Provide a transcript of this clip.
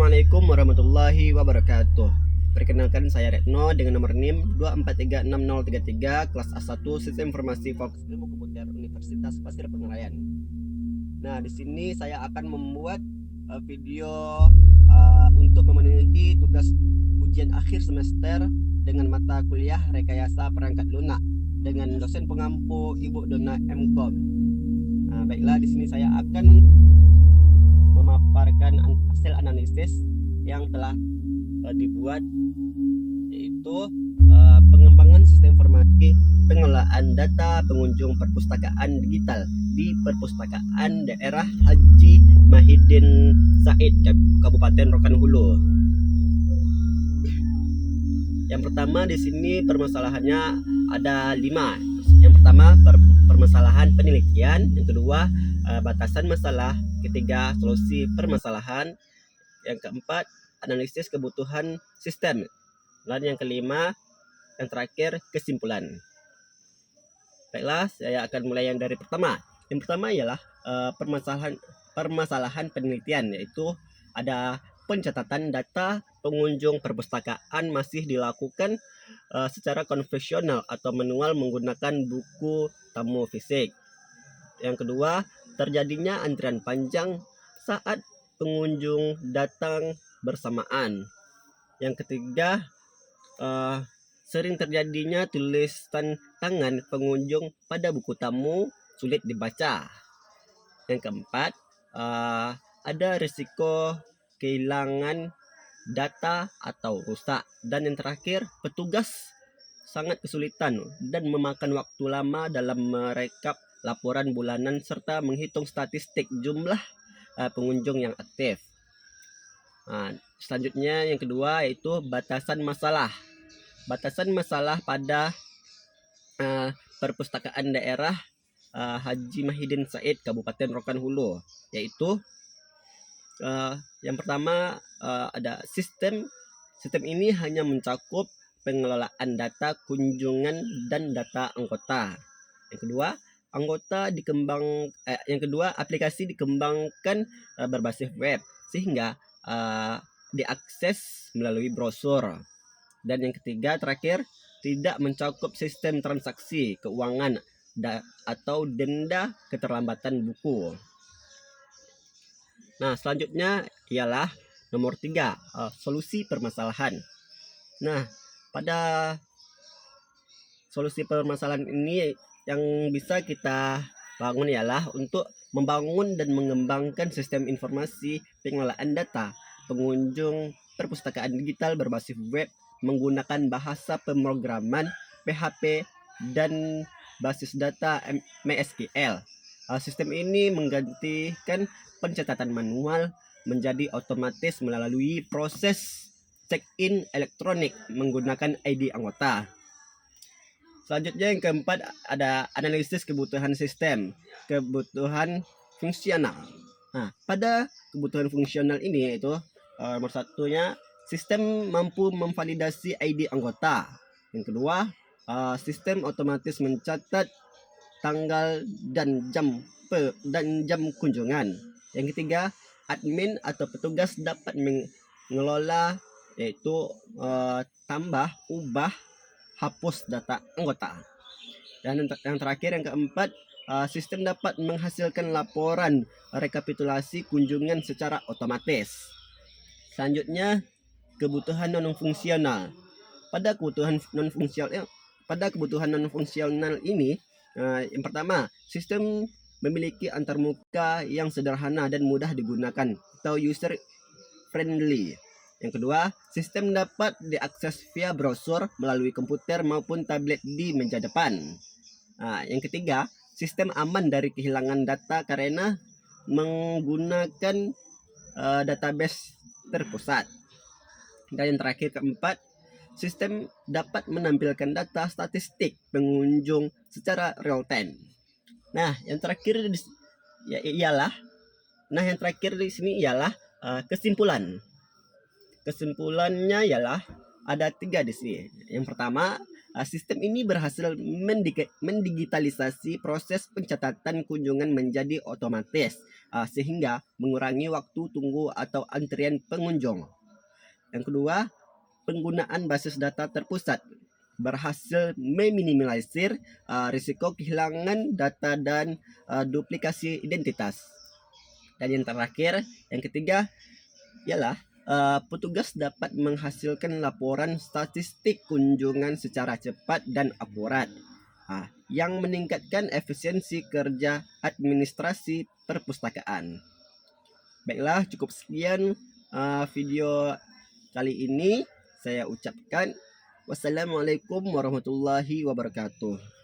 Assalamualaikum warahmatullahi wabarakatuh. Perkenalkan, saya Retno dengan nomor NIM 2436033, kelas A1 Sistem Informasi Fakultas Ilmu Komputer Universitas Pasir Pengrayan. Nah, di sini saya akan membuat video untuk memenuhi tugas ujian akhir semester dengan mata kuliah rekayasa perangkat lunak dengan dosen pengampu Ibu Dona MKOM. Nah, baiklah, di sini saya akan memaparkan hasil analisis yang telah dibuat, yaitu pengembangan sistem informasi pengelolaan data pengunjung perpustakaan digital di Perpustakaan Daerah Haji Mahidin Said, Kabupaten Rokan Hulu. Yang pertama, di sini permasalahannya ada 5. Yang pertama, permasalahan penelitian. Yang kedua, batasan masalah. Ketiga, solusi permasalahan. Yang keempat, analisis kebutuhan sistem. Dan yang kelima, yang terakhir, kesimpulan. Baiklah, saya akan mulai yang dari pertama. Yang pertama ialah permasalahan penelitian, yaitu ada pencatatan data pengunjung perpustakaan masih dilakukan secara konvensional atau manual menggunakan buku tamu fisik. Yang kedua, terjadinya antrian panjang saat pengunjung datang bersamaan. Yang ketiga, sering terjadinya tulisan tangan pengunjung pada buku tamu sulit dibaca. Yang keempat, ada risiko kehilangan data atau rusak. Dan yang terakhir, petugas sangat kesulitan dan memakan waktu lama dalam merekap laporan bulanan serta menghitung statistik jumlah pengunjung yang aktif. Selanjutnya yang kedua yaitu batasan masalah. Batasan masalah pada Perpustakaan Daerah Haji Mahidin Said, Kabupaten Rokan Hulu, yaitu yang pertama ada sistem ini hanya mencakup pengelolaan data kunjungan dan data anggota. Yang kedua, aplikasi dikembangkan berbasis web sehingga diakses melalui brosur. Dan yang ketiga terakhir, tidak mencakup sistem transaksi keuangan atau denda keterlambatan buku. Nah, selanjutnya ialah nomor 3, solusi permasalahan. Nah, pada solusi permasalahan ini yang bisa kita bangun ialah untuk membangun dan mengembangkan sistem informasi pengelolaan data pengunjung perpustakaan digital berbasis web menggunakan bahasa pemrograman PHP dan basis data MySQL. Sistem ini menggantikan pencatatan manual menjadi otomatis melalui proses check-in elektronik menggunakan ID anggota. Selanjutnya yang keempat ada analisis kebutuhan sistem, kebutuhan fungsional. Nah, pada kebutuhan fungsional ini yaitu nomor satunya, sistem mampu memvalidasi ID anggota. Yang kedua, sistem otomatis mencatat tanggal dan jam kunjungan. Yang ketiga, admin atau petugas dapat mengelola yaitu tambah, ubah, hapus data anggota. Dan yang terakhir yang keempat, sistem dapat menghasilkan laporan rekapitulasi kunjungan secara otomatis. Selanjutnya, kebutuhan non fungsional. Pada kebutuhan non fungsional ini, yang pertama, sistem memiliki antarmuka yang sederhana dan mudah digunakan atau user friendly. Yang kedua, sistem dapat diakses via browser melalui komputer maupun tablet di meja depan. Yang ketiga, sistem aman dari kehilangan data karena menggunakan database terpusat. Dan yang terakhir keempat, sistem dapat menampilkan data statistik pengunjung secara real time. Nah, yang terakhir di sini ialah kesimpulan. Kesimpulannya ialah ada 3 di sini. Yang pertama, Sistem ini berhasil mendigitalisasi proses pencatatan kunjungan menjadi otomatis, sehingga mengurangi waktu tunggu atau antrian pengunjung. Yang kedua, penggunaan basis data terpusat berhasil meminimalisir risiko kehilangan data dan duplikasi identitas. Dan yang terakhir, yang ketiga, ialah petugas dapat menghasilkan laporan statistik kunjungan secara cepat dan akurat, yang meningkatkan efisiensi kerja administrasi perpustakaan. Baiklah, cukup sekian video kali ini. Saya ucapkan wassalamualaikum warahmatullahi wabarakatuh.